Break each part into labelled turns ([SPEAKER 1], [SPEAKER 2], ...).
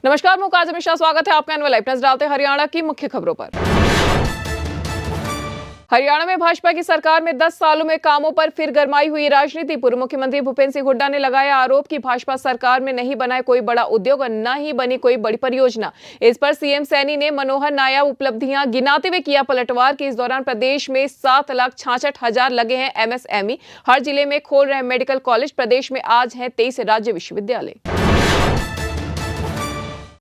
[SPEAKER 1] नमस्कार, मैं काजल मिश्रा। स्वागत है आपका एनएल लाइव। नजर डालते हैं हरियाणा की मुख्य खबरों पर। हरियाणा में भाजपा की सरकार में 10 सालों में कामों पर फिर गरमाई हुई राजनीति। पूर्व मुख्यमंत्री भूपेंद्र सिंह हुड्डा ने लगाया आरोप कि भाजपा सरकार में नहीं बना कोई बड़ा उद्योग और न ही बनी कोई बड़ी परियोजना। इस पर सीएम सैनी ने मनोहर नायब उपलब्धियां गिनाते हुए किया पलटवार कि इस दौरान प्रदेश में 7,66,000 लगे हैं एमएसएमई। हर जिले में खोल रहे मेडिकल कॉलेज। प्रदेश में आज है 23 राज्य विश्वविद्यालय।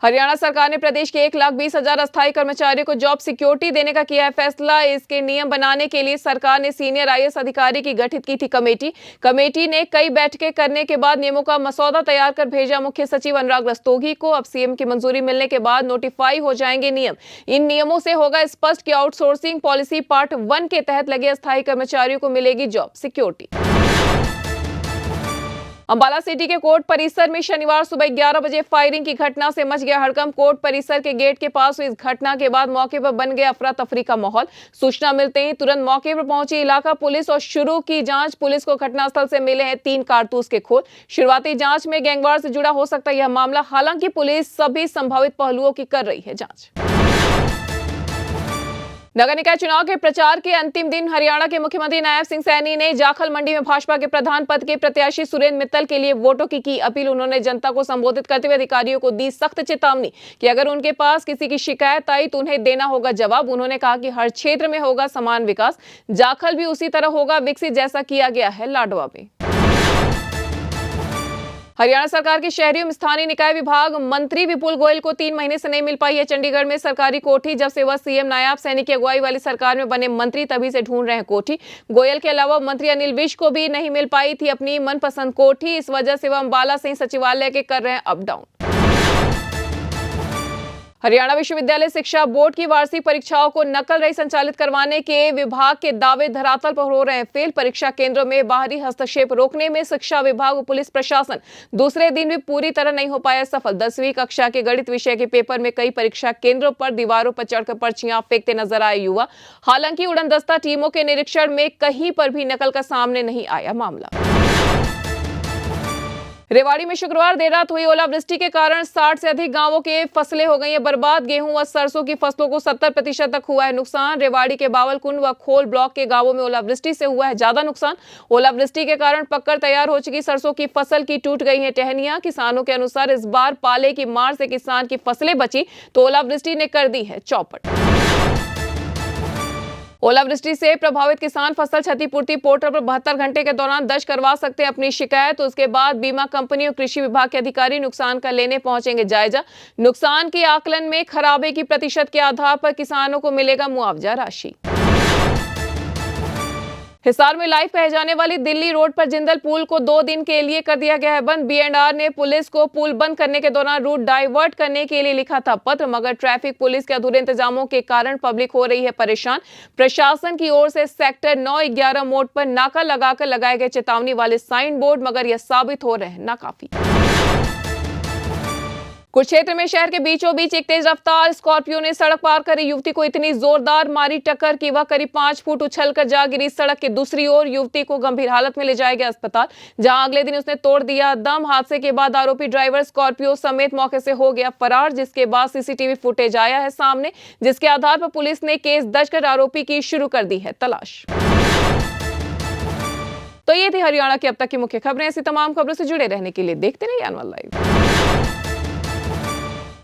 [SPEAKER 1] हरियाणा सरकार ने प्रदेश के 1,20,000 अस्थायी कर्मचारियों को जॉब सिक्योरिटी देने का किया है फैसला। इसके नियम बनाने के लिए सरकार ने सीनियर आईएएस अधिकारी की गठित की थी कमेटी ने कई बैठकें करने के बाद नियमों का मसौदा तैयार कर भेजा मुख्य सचिव अनुराग रस्तोगी को। अब सीएम की मंजूरी मिलने के बाद नोटिफाई हो जाएंगे नियम। इन नियमों से होगा स्पष्ट कि आउटसोर्सिंग पॉलिसी पार्ट 1 के तहत लगे अस्थायी कर्मचारियों को मिलेगी जॉब सिक्योरिटी। अंबाला सिटी के कोर्ट परिसर में शनिवार सुबह 11 बजे फायरिंग की घटना से मच गया हड़कंप। कोर्ट परिसर के गेट के पास हुई इस घटना के बाद मौके पर बन गया अफरा तफरी का माहौल। सूचना मिलते ही तुरंत मौके पर पहुंची इलाका पुलिस और शुरू की जांच। पुलिस को घटनास्थल से मिले हैं 3 कारतूस के खोल। शुरुआती जांच में गैंगवार से जुड़ा हो सकता है यह मामला। हालांकि पुलिस सभी संभावित पहलुओं की कर रही है जांच। नगर निकाय चुनाव के प्रचार के अंतिम दिन हरियाणा के मुख्यमंत्री नायब सिंह सैनी ने जाखल मंडी में भाजपा के प्रधान पद के प्रत्याशी सुरेंद्र मित्तल के लिए वोटों की अपील। उन्होंने जनता को संबोधित करते हुए अधिकारियों को दी सख्त चेतावनी कि अगर उनके पास किसी की शिकायत आई तो उन्हें देना होगा जवाब। उन्होंने कहा कि हर क्षेत्र में होगा समान विकास। जाखल भी उसी तरह होगा विकसित जैसा किया गया है लाडवा में। हरियाणा सरकार के शहरी एवं स्थानीय निकाय विभाग मंत्री विपुल गोयल को 3 महीने से नहीं मिल पाई है चंडीगढ़ में सरकारी कोठी। जब से वह सीएम नायब सैनी की अगुवाई वाली सरकार में बने मंत्री तभी से ढूंढ रहे हैं कोठी। गोयल के अलावा मंत्री अनिल विज को भी नहीं मिल पाई थी अपनी मनपसंद कोठी। इस वजह से वह अंबाला से ही सचिवालय के कर रहे हैं अप डाउन। हरियाणा विश्वविद्यालय शिक्षा बोर्ड की वार्षिक परीक्षाओं को नकल रहित संचालित करवाने के विभाग के दावे धरातल पर हो रहे हैं फेल। परीक्षा केंद्रों में बाहरी हस्तक्षेप रोकने में शिक्षा विभाग और पुलिस प्रशासन दूसरे दिन भी पूरी तरह नहीं हो पाया सफल। 10वीं कक्षा के गणित विषय के पेपर में कई परीक्षा केंद्रों पर दीवारों पर चढ़कर पर्चियां फेंकते नजर आए युवा। हालांकि उड़नदस्ता टीमों के निरीक्षण में कहीं पर भी नकल का सामने नहीं आया मामला। रेवाड़ी में शुक्रवार देर रात हुई ओलावृष्टि के कारण 60 से अधिक गांवों के फसलें हो गई हैं बर्बाद। गेहूं व सरसों की फसलों को 70% तक हुआ है नुकसान। रेवाड़ी के बावलकुंड व खोल ब्लॉक के गांवों में ओलावृष्टि से हुआ है ज्यादा नुकसान। ओलावृष्टि के कारण पककर तैयार हो चुकी सरसों की फसल की टूट गई है टहनियां। किसानों के अनुसार इस बार पाले की मार से किसान की फसलें बची तो ओलावृष्टि ने कर दी है चौपट। ओलावृष्टि से प्रभावित किसान फसल क्षतिपूर्ति पोर्टल पर 72 घंटे के दौरान दर्ज करवा सकते हैं अपनी शिकायत। तो उसके बाद बीमा कंपनी और कृषि विभाग के अधिकारी नुकसान का लेने पहुंचेंगे जायजा। नुकसान के आकलन में खराबे की प्रतिशत के आधार पर किसानों को मिलेगा मुआवजा राशि। हिसार में लाइव कहे जाने वाली दिल्ली रोड पर जिंदल पुल को 2 दिन के लिए कर दिया गया है बंद। B&R ने पुलिस को पुल बंद करने के दौरान रूट डाइवर्ट करने के लिए लिखा था पत्र, मगर ट्रैफिक पुलिस के अधूरे इंतजामों के कारण पब्लिक हो रही है परेशान। प्रशासन की ओर से सेक्टर 9-11 मोड़ पर नाका लगाकर लगाए गए चेतावनी वाले साइन बोर्ड, मगर यह साबित हो रहे हैं नाकाफी। कुछ क्षेत्र में शहर के बीचों बीच एक तेज रफ्तार स्कॉर्पियो ने सड़क पार करी युवती को इतनी जोरदार मारी टक्कर कि वह करीब 5 फुट उछलकर जा गिरी सड़क के दूसरी ओर। युवती को गंभीर हालत में ले जाया गया अस्पताल, जहां अगले दिन उसने तोड़ दिया दम। हादसे के बाद आरोपी ड्राइवर स्कॉर्पियो समेत मौके से हो गया फरार, जिसके बाद सीसीटीवी फुटेज आया है सामने, जिसके आधार पर पुलिस ने केस दर्ज कर आरोपी की शुरू कर दी है तलाश। तो ये थी हरियाणा की अब तक की मुख्य खबरें। ऐसी तमाम खबरों से जुड़े रहने के लिए देखते रहिए एनएल लाइव।